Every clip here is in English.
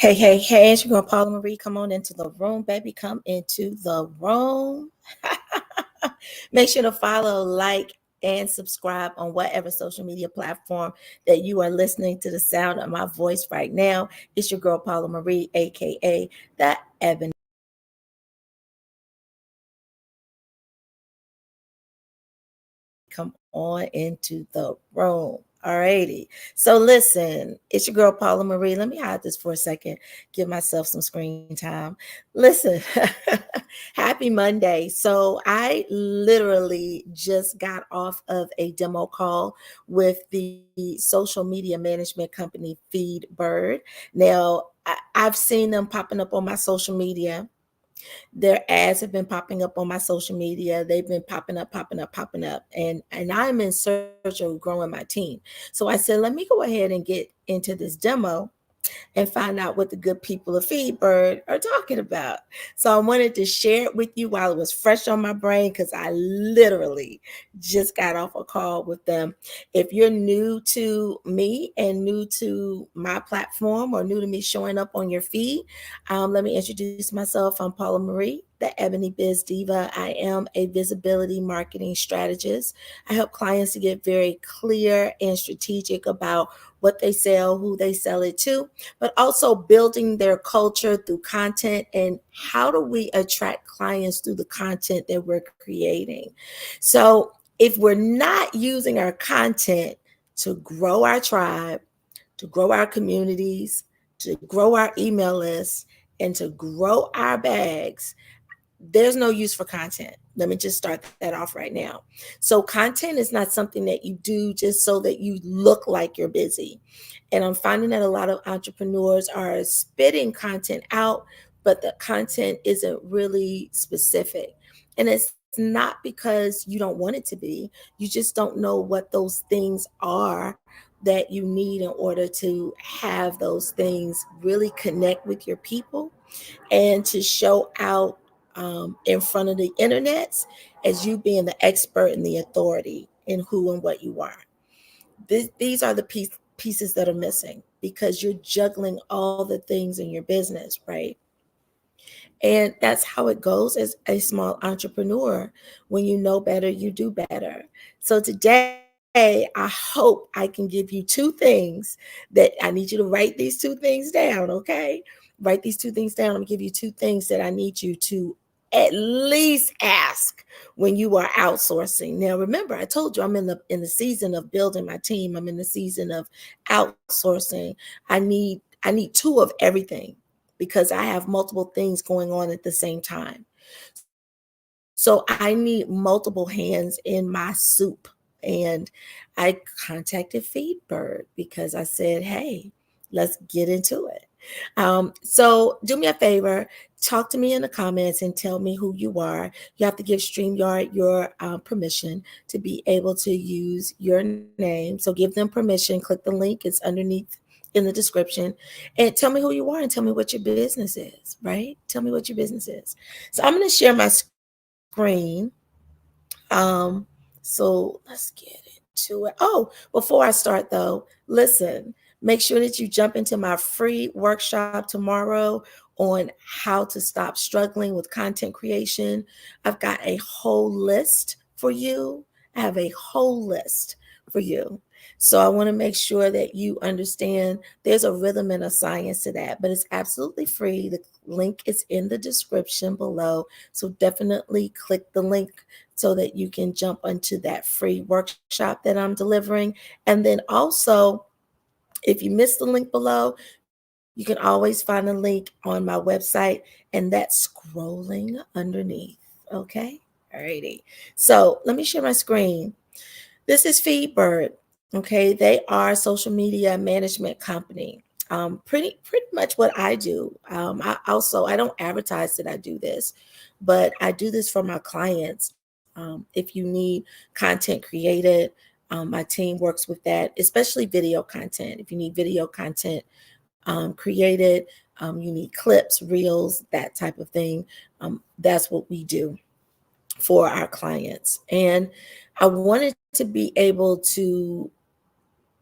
Hey, hey, hey, it's your girl Paula Marie. Come on into the room, baby. Come into the room. Make sure to follow, like, and subscribe on whatever social media platform that you are listening to the sound of my voice right now. It's your girl Paula Marie, aka the Ebony. Come on into the room. Alrighty. So listen, it's your girl Paula Marie. Let me hide this for a second. Give myself some screen time. Listen, happy Monday. So I literally just got off of a demo call with the social media management company Feedbird. Now, I've seen them popping up on my social media. Their ads have been popping up on my social media. They've been popping up, popping up, popping up. And I'm in search of growing my team. So I said, let me go ahead and get into this demo and find out what the good people of Feedbird are talking about. So I wanted to share it with you while it was fresh on my brain because I literally just got off a call with them. If you're new to me and new to my platform or new to me showing up on your feed, let me introduce myself. I'm Paula Marie, the Ebony Biz Diva. I am a visibility marketing strategist. I help clients to get very clear and strategic about what they sell, who they sell it to, but also building their culture through content and how do we attract clients through the content that we're creating. So if we're not using our content to grow our tribe, to grow our communities, to grow our email lists, and to grow our bags, there's no use for content. Let me just start that off right now. So content is not something that you do just so that you look like you're busy. And I'm finding that a lot of entrepreneurs are spitting content out, but the content isn't really specific. And it's not because you don't want it to be. You just don't know what those things are that you need in order to have those things really connect with your people and to show out in front of the internets as you being the expert and the authority in who and what you are. These are the pieces that are missing because you're juggling all the things in your business, right? And that's how it goes as a small entrepreneur. When you know better, you do better. So today, I hope I can give you two things that I need you to write these two things down, okay? Write these two things down. I'm going to give you two things that I need you to at least ask when you are outsourcing. Now, remember, I told you I'm in the season of building my team. I'm in the season of outsourcing. I need two of everything because I have multiple things going on at the same time. So I need multiple hands in my soup. And I contacted Feedbird because I said, hey, let's get into it. So do me a favor, talk to me in the comments and tell me who you are. You have to give StreamYard your permission to be able to use your name. So give them permission, click the link, it's underneath in the description, and tell me who you are and tell me what your business is, right? Tell me what your business is. So I'm going to share my screen. Um, so let's get into it. Oh, before I start though, listen, make sure that you jump into my free workshop tomorrow on how to stop struggling with content creation. I've got a whole list for you. I have a whole list for you. So I want to make sure that you understand there's a rhythm and a science to that, but it's absolutely free. The link is in the description below. So definitely click the link so that you can jump onto that free workshop that I'm delivering. And then also, if you missed the link below, you can always find a link on my website, and that's scrolling underneath. Okay. Alrighty. So let me share my screen. This is Feedbird. Okay. They are a social media management company. Pretty much what I do. I don't advertise that I do this, but I do this for my clients. If you need content created, my team works with that, especially video content. If you need video content created, you need clips, reels, that type of thing. That's what we do for our clients. And I wanted to be able to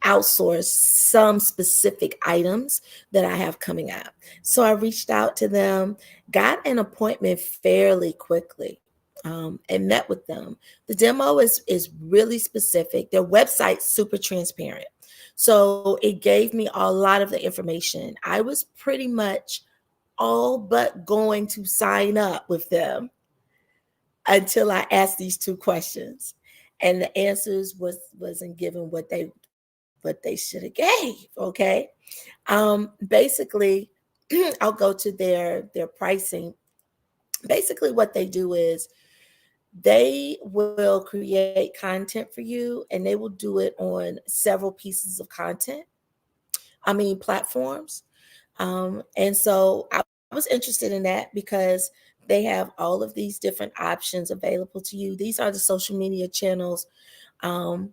outsource some specific items that I have coming up. So I reached out to them, got an appointment fairly quickly, and met with them. The demo is really specific. Their website's super transparent. So it gave me a lot of the information. I was pretty much all but going to sign up with them until I asked these two questions. And the answers wasn't given what they should have gave. Okay. Basically, I'll go to their pricing. Basically, what they do is they will create content for you and they will do it on several pieces of content. Platforms. And so I was interested in that because they have all of these different options available to you. These are the social media channels and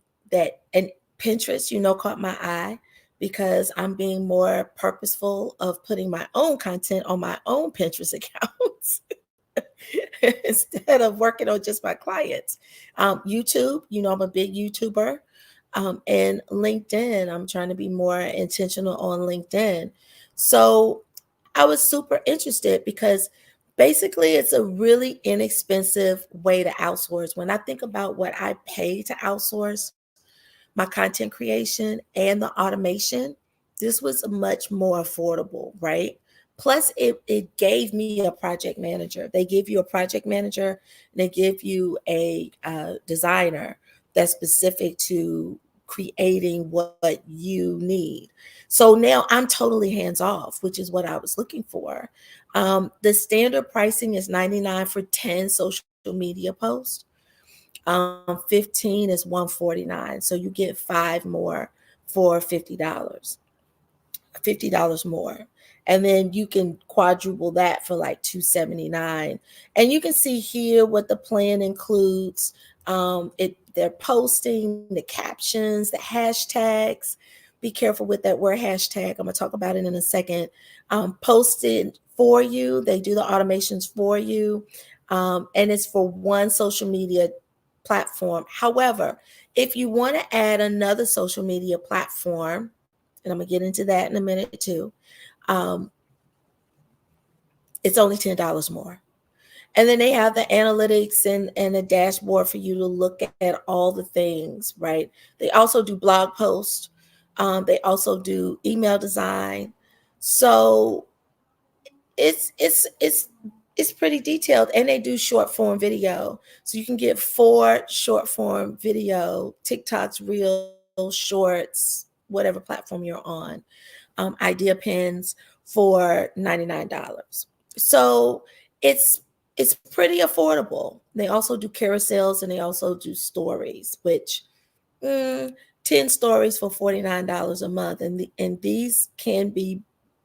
Pinterest, caught my eye because I'm being more purposeful of putting my own content on my own Pinterest accounts instead of working on just my clients. YouTube, I'm a big YouTuber. And LinkedIn, I'm trying to be more intentional on LinkedIn. So I was super interested because basically it's a really inexpensive way to outsource. When I think about what I pay to outsource my content creation and the automation, this was much more affordable, right? Plus, it gave me a project manager. They give you a project manager and they give you a designer that's specific to creating what you need. So now I'm totally hands off, which is what I was looking for. The standard pricing is 99 for 10 social media posts. 15 is 149. So you get five more for $50 more. And then you can quadruple that for like $279. And you can see here what the plan includes. They're posting the captions, the hashtags. Be careful with that word hashtag. I'm gonna talk about it in a second. Posted for you. They do the automations for you. And it's for one social media platform. However, if you want to add another social media platform, and I'm gonna get into that in a minute too, um, it's only $10 more. And then they have the analytics and a dashboard for you to look at all the things, right? They also do blog posts. They also do email design. So it's pretty detailed, and they do short form video. So you can get 4 short form video, TikToks, Reels, Shorts, whatever platform you're on. Idea pins for $99. So it's it's pretty affordable. They also do carousels and they also do stories, which mm, 10 stories for $49 a month, and these can be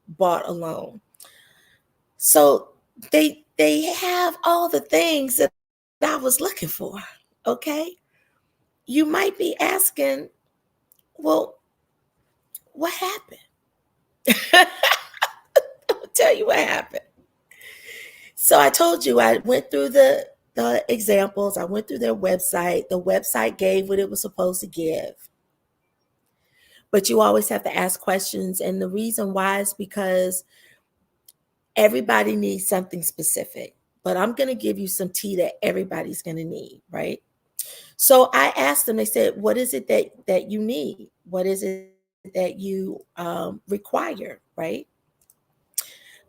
bought alone. So they have all the things that I was looking for. Okay. You might be asking, well, what happened? I'll tell you what happened. So I told you I went through the examples. I went through their website. The website gave what it was supposed to give. But you always have to ask questions. And the reason why is because everybody needs something specific. But I'm going to give you some tea that everybody's going to need, right? So I asked them, they said, what is it that you need? What is it that you require, right?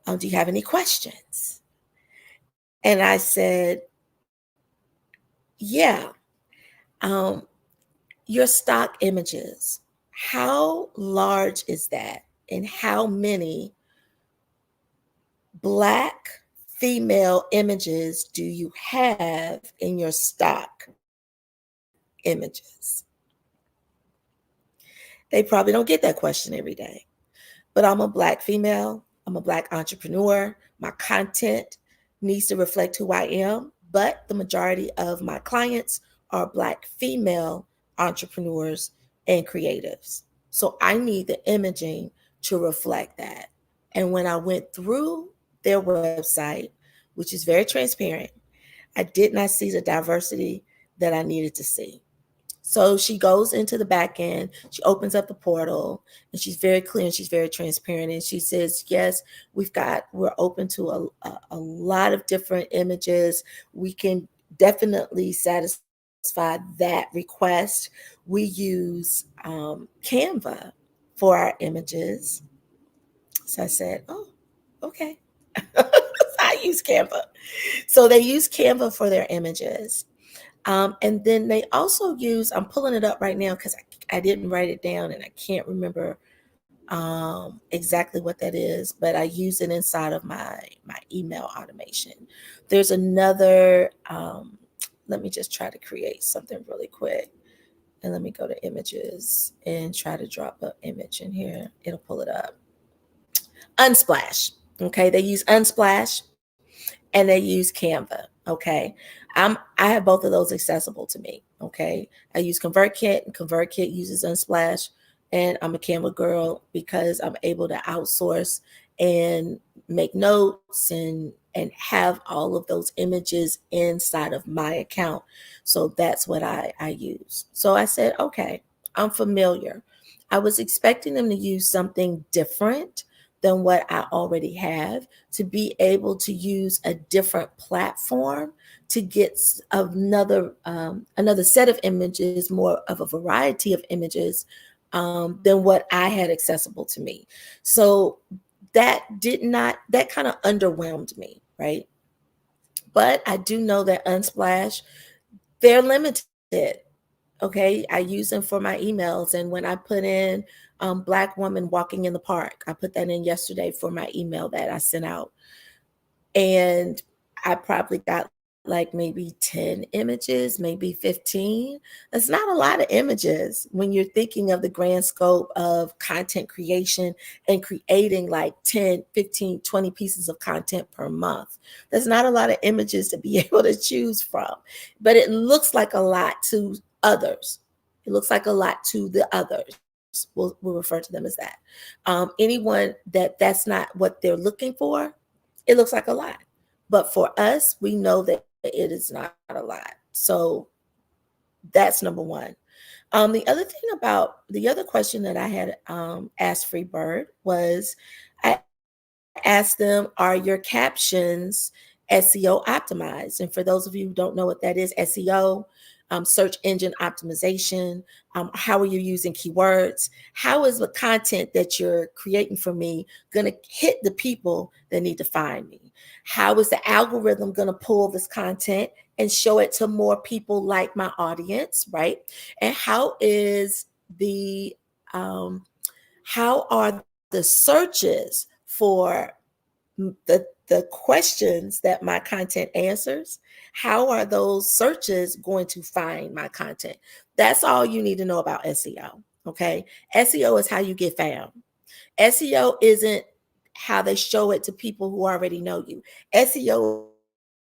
Do you have any questions? And I said, yeah. Um, your stock images, how large is that? And how many Black female images do you have in your stock images? They probably don't get that question every day. But I'm a Black female. I'm a Black entrepreneur. My content needs to reflect who I am. But the majority of my clients are Black female entrepreneurs and creatives. So I need the imaging to reflect that. And when I went through their website, which is very transparent, I did not see the diversity that I needed to see. So she goes into the back end, she opens up the portal, and she's very clear and she's very transparent. And she says, yes, we're open to a lot of different images. We can definitely satisfy that request. We use Canva for our images. So I said, oh, okay. I use Canva. So they use Canva for their images. And then they also use, I'm pulling it up right now because I didn't write it down and I can't remember exactly what that is, but I use it inside of my email automation. There's another, let me just try to create something really quick. And let me go to images and try to drop an image in here. It'll pull it up. Unsplash. Okay, they use Unsplash and they use Canva. Okay. I have both of those accessible to me. Okay. I use ConvertKit, and ConvertKit uses Unsplash, and I'm a Canva girl because I'm able to outsource and make notes and have all of those images inside of my account. So that's what I use. So I said, okay, I'm familiar. I was expecting them to use something different than what I already have, to be able to use a different platform to get another set of images, more of a variety of images than what I had accessible to me. So that kind of underwhelmed me, right? But I do know that Unsplash, they're limited. Okay, I use them for my emails, and when I put in Black woman walking in the park, I put that in yesterday for my email that I sent out, and I probably got like maybe 10 images, maybe 15. That's not a lot of images when you're thinking of the grand scope of content creation and creating like 10, 15, 20 pieces of content per month. That's not a lot of images to be able to choose from, but it looks like a lot to others. It looks like a lot to the others. We'll refer to them as that. Anyone that's not what they're looking for, it looks like a lot. But for us, we know that it is not a lot. So that's number one. The other question that I had asked Freebird was, I asked them, are your captions SEO optimized? And for those of you who don't know what that is, SEO, search engine optimization. How are you using keywords? How is the content that you're creating for me going to hit the people that need to find me? How is the algorithm going to pull this content and show it to more people like my audience, right? And um, how are the searches for the questions that my content answers? How are those searches going to find my content? That's all you need to know about SEO. Okay. SEO is how you get found. SEO isn't how they show it to people who already know you. SEO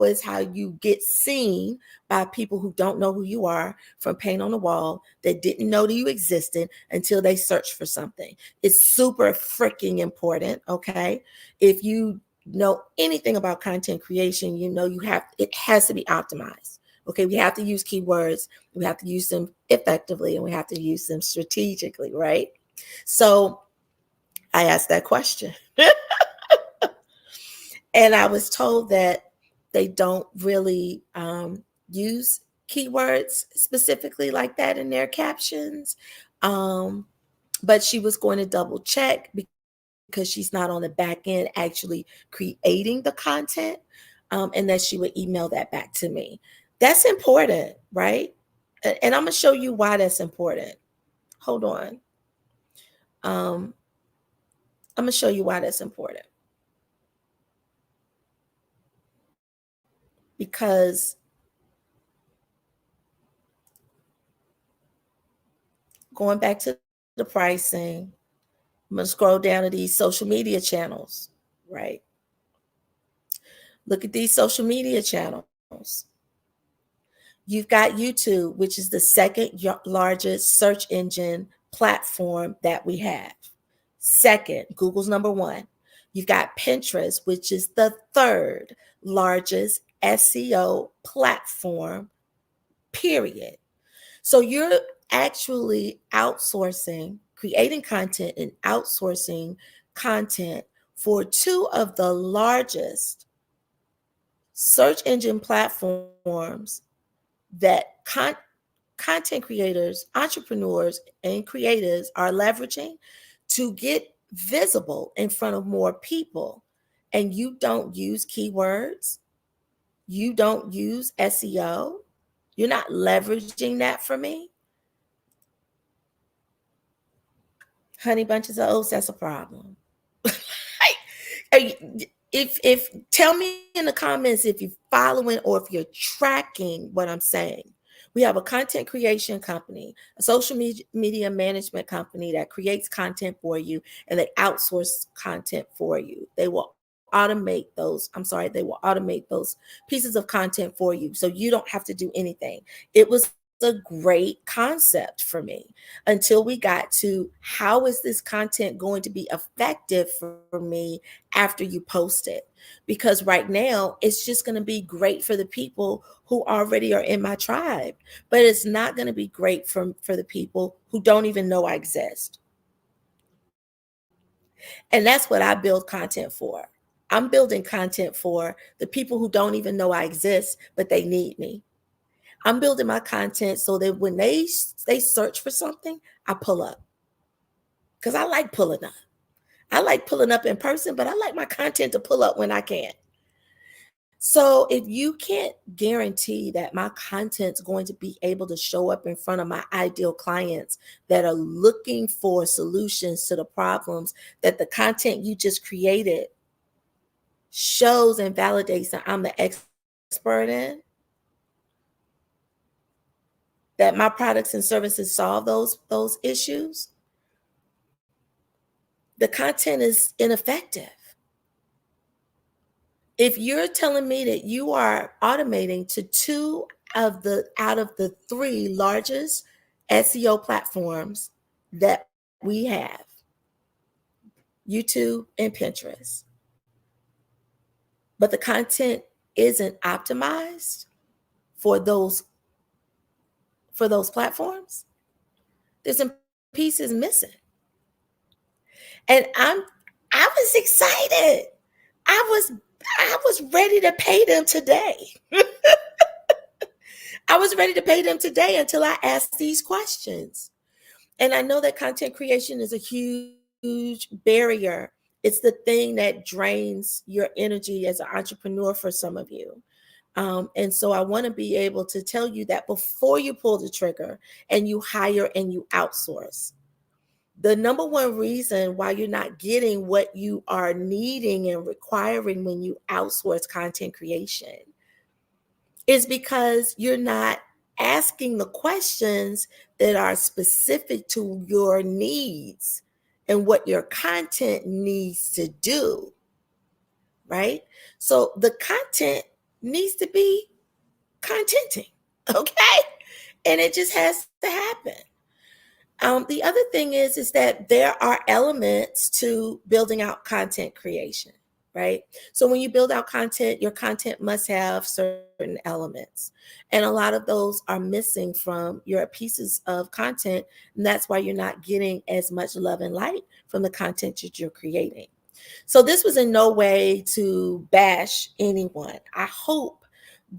is how you get seen by people who don't know who you are from paint on the wall, that didn't know that you existed until they search for something. It's super freaking important. Okay. If you know anything about content creation, you know it has to be optimized. Okay, we have to use keywords, we have to use them effectively, and we have to use them strategically, right? So I asked that question. And I was told that they don't really use keywords specifically like that in their captions. Um, but she was going to double check because she's not on the back end actually creating the content, and that she would email that back to me. That's important, right? And I'm going to show you why that's important. Hold on. Um, I'm going to show you why that's important. Because going back to the pricing, I'm going to scroll down to these social media channels, right? Look at these social media channels. You've got YouTube, which is the second largest search engine platform that we have. Second, Google's number one. You've got Pinterest, which is the third largest SEO platform, period. So you're actually outsourcing, creating content and outsourcing content for two of the largest search engine platforms that content creators, entrepreneurs, and creatives are leveraging to get visible in front of more people. And you don't use keywords, you don't use SEO, you're not leveraging that for me. Honey bunches of oats, that's a problem. if tell me in the comments if you're following or if you're tracking what I'm saying. We have a content creation company, a social media management company that creates content for you, and they outsource content for you. They will automate those. I'm sorry, they will automate those pieces of content for you, so you don't have to do anything. It was a great concept for me until we got to how is this content going to be effective for me after you post it? Because right now it's just going to be great for the people who already are in my tribe, but it's not going to be great for the people who don't even know I exist. And that's what I build content for. I'm building content for the people who don't even know I exist, but they need me. I'm building my content so that when they search for something, I pull up. Because I like pulling up. I like pulling up in person, but I like my content to pull up when I can. So if you can't guarantee that my content's going to be able to show up in front of my ideal clients that are looking for solutions to the problems that the content you just created shows and validates that I'm the expert in, that my products and services solve those issues, the content is ineffective. If you're telling me that you are automating to two of the out of the three largest SEO platforms that we have, YouTube and Pinterest, but the content isn't optimized for those platforms, there's some pieces missing. And I was excited. I was ready to pay them today. I was ready to pay them today until I asked these questions. And I know that content creation is a huge barrier. It's the thing that drains your energy as an entrepreneur for some of you. And so I want to be able to tell you that before you pull the trigger and you hire and you outsource, the number one reason why you're not getting what you are needing and requiring when you outsource content creation is because you're not asking the questions that are specific to your needs and what your content needs to do, right? So the content needs to be contenting, okay? And it just has to happen. The other thing is that there are elements to building out content creation, right? So when you build out content, your content must have certain elements. And a lot of those are missing from your pieces of content. And that's why you're not getting as much love and light from the content that you're creating. So this was in no way to bash anyone. I hope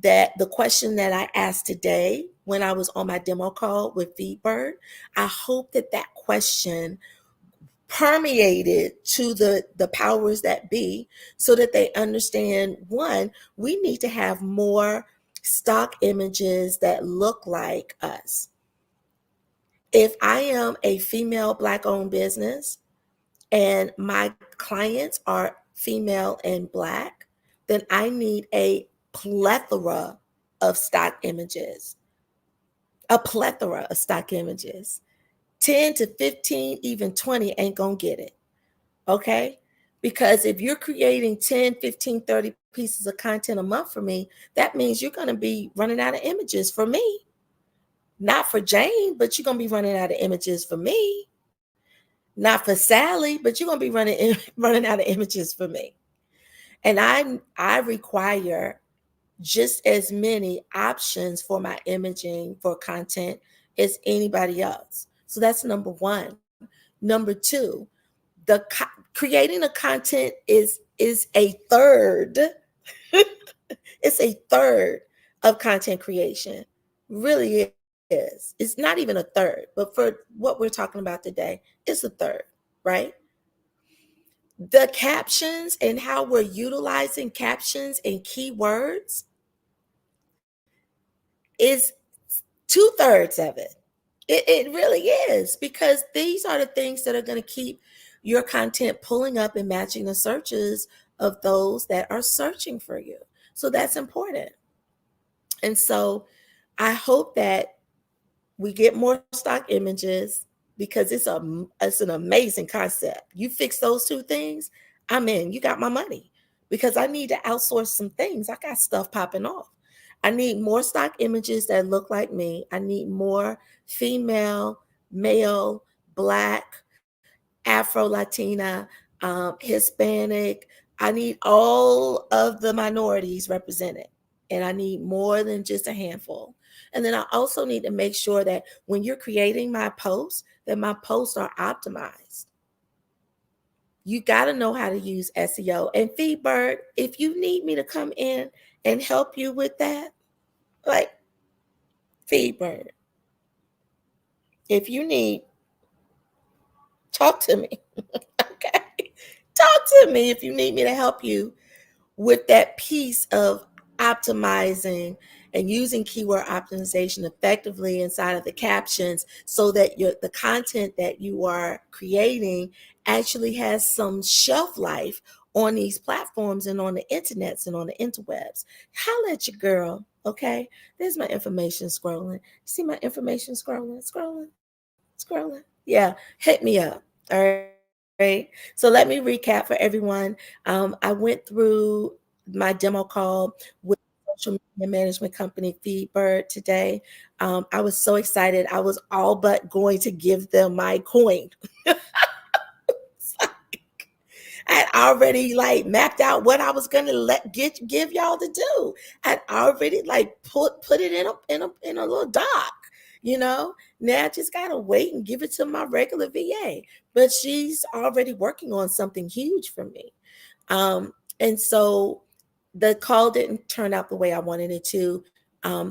that the question that I asked today when I was on my demo call with Feedbird, I hope that that question permeated to the powers that be so that they understand, one, we need to have more stock images that look like us. If I am a female Black owned business and my clients are female and Black, then I need a plethora of stock images. A plethora of stock images. 10 to 15, even 20 ain't gonna get it. Okay? Because if you're creating 10, 15, 30 pieces of content a month for me, that means you're gonna be running out of images for me. Not for Jane, but you're gonna be running out of images for me. Not for Sally, but you're gonna be running out of images for me. And I require just as many options for my imaging for content as anybody else. So that's number one. Number two, creating the content is a third. It's a third of content creation. Really is. It's not even a third, but for what we're talking about today, it's a third, right? The captions and how we're utilizing captions and keywords is 2/3 of it. It really is, because these are the things that are going to keep your content pulling up and matching the searches of those that are searching for you. So that's important. And so I hope that we get more stock images, because it's an amazing concept. You fix those two things, I'm in. You got my money, because I need to outsource some things. I got stuff popping off. I need more stock images that look like me. I need more female, male, Black, Afro Latina, Hispanic. I need all of the minorities represented. And I need more than just a handful. And then I also need to make sure that when you're creating my posts, that my posts are optimized. You got to know how to use SEO. And Feedbird, if you need me to come in and help you with that, like Feedbird, if you need, talk to me. Okay. Talk to me if you need me to help you with that piece of optimizing and using keyword optimization effectively inside of the captions, so that the content that you are creating actually has some shelf life on these platforms and on the internets and on the interwebs. Holla at your girl, okay? There's my information scrolling. See my information scrolling? Yeah, hit me up. All right. So let me recap for everyone. I went through my demo call with social media management company Feedbird today. I was so excited. I was all but going to give them my coin. I'd already like mapped out what I was gonna give y'all to do. I'd already like put it in a little doc, you know. Now I just gotta wait and give it to my regular VA. But she's already working on something huge for me. And so the call didn't turn out the way I wanted it to.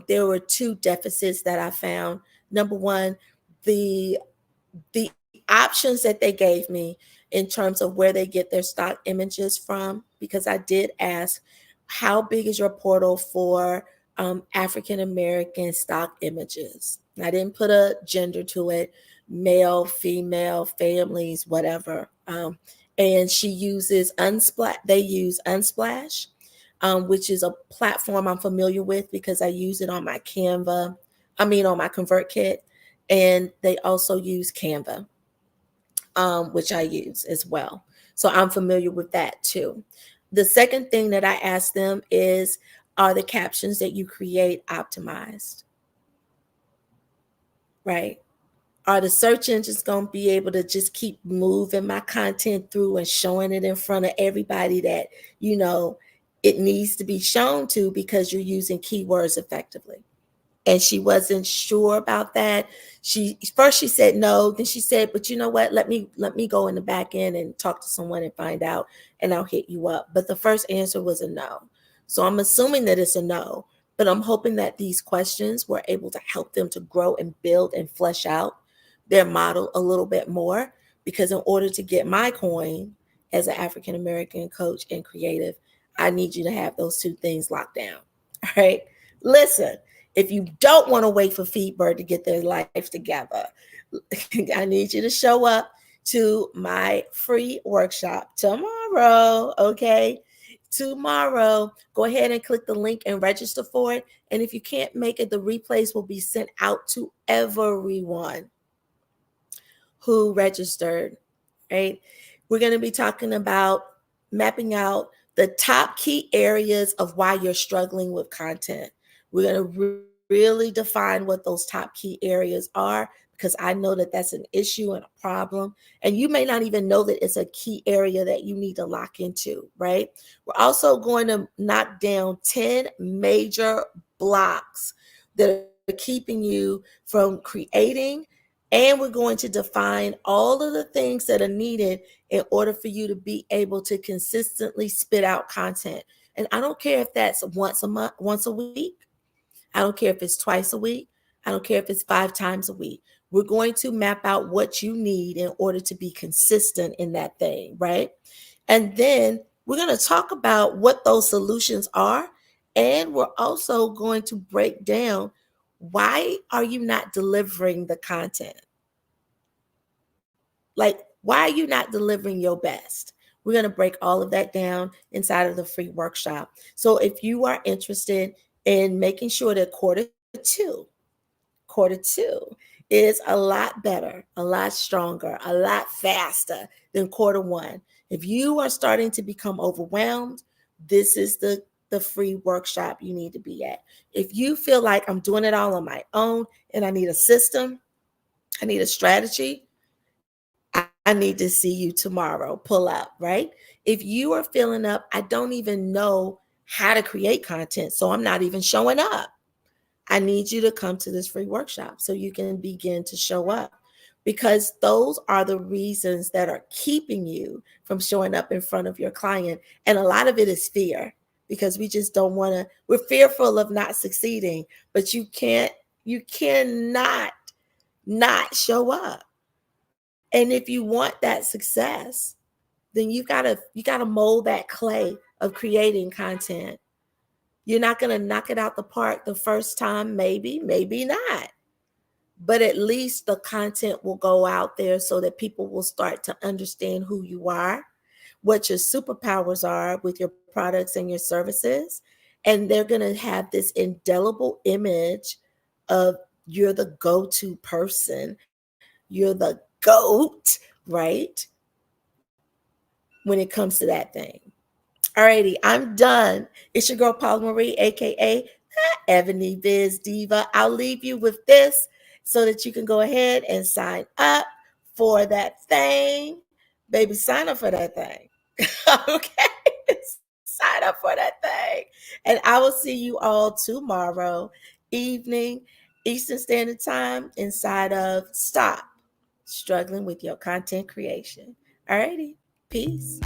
There were two deficits that I found. Number one, the the options that they gave me in terms of where they get their stock images from, because I did ask, how big is your portal for African American stock images? I didn't put a gender to it, male, female, families, whatever. And she uses Unsplash. They use Unsplash, which is a platform I'm familiar with because I use it on my on my ConvertKit, and they also use Canva, which I use as well. So I'm familiar with that too. The second thing that I asked them is, are the captions that you create optimized? Right? Are the search engines going to be able to just keep moving my content through and showing it in front of everybody that, you know, it needs to be shown to, because you're using keywords effectively? And she wasn't sure about that. She said no, then she said, but you know what, let me go in the back end and talk to someone and find out, and I'll hit you up. But the first answer was a no. So I'm assuming that it's a no, but I'm hoping that these questions were able to help them to grow and build and flesh out their model a little bit more, because in order to get my coin as an African American coach and creative, I need you to have those two things locked down. All right. Listen, if you don't want to wait for Feedbird to get their life together, I need you to show up to my free workshop tomorrow. Okay. Tomorrow, go ahead and click the link and register for it. And if you can't make it, the replays will be sent out to everyone who registered, right? We're going to be talking about mapping out the top key areas of why you're struggling with content. We're going to really define what those top key areas are, because I know that that's an issue and a problem. And you may not even know that it's a key area that you need to lock into, right? We're also going to knock down 10 major blocks that are going to keeping you from creating, and we're going to define all of the things that are needed in order for you to be able to consistently spit out content. And I don't care if that's once a month, once a week. I don't care if it's twice a week. I don't care if it's 5 times a week. We're going to map out what you need in order to be consistent in that thing, right? And then we're going to talk about what those solutions are. And we're also going to break down, why are you not delivering the content? Like, why are you not delivering your best? We're going to break all of that down inside of the free workshop. So if you are interested in making sure that quarter two is a lot better, a lot stronger, a lot faster than quarter one. If you are starting to become overwhelmed, this is the free workshop you need to be at. If you feel like I'm doing it all on my own and I need a system, I need a strategy, I need to see you tomorrow. Pull up, right? If you are feeling up, I don't even know how to create content, so I'm not even showing up. I need you to come to this free workshop so you can begin to show up, because those are the reasons that are keeping you from showing up in front of your client. And a lot of it is fear, because we just don't want to, we're fearful of not succeeding, but you cannot not show up. And if you want that success, then you gotta mold that clay of creating content. You're not going to knock it out the park the first time, maybe not. But at least the content will go out there so that people will start to understand who you are, what your superpowers are with your products and your services. And they're going to have this indelible image of, you're the go-to person, you're the GOAT, right? When it comes to that thing. Alrighty, I'm done. It's your girl Paula Marie, aka Ebony Biz Diva. I'll leave you with this so that you can go ahead and sign up for that thing. Baby, sign up for that thing. Okay? Sign up for that thing. And I will see you all tomorrow evening, Eastern Standard Time, inside of Stop Struggling with Your Content Creation. Alrighty, peace.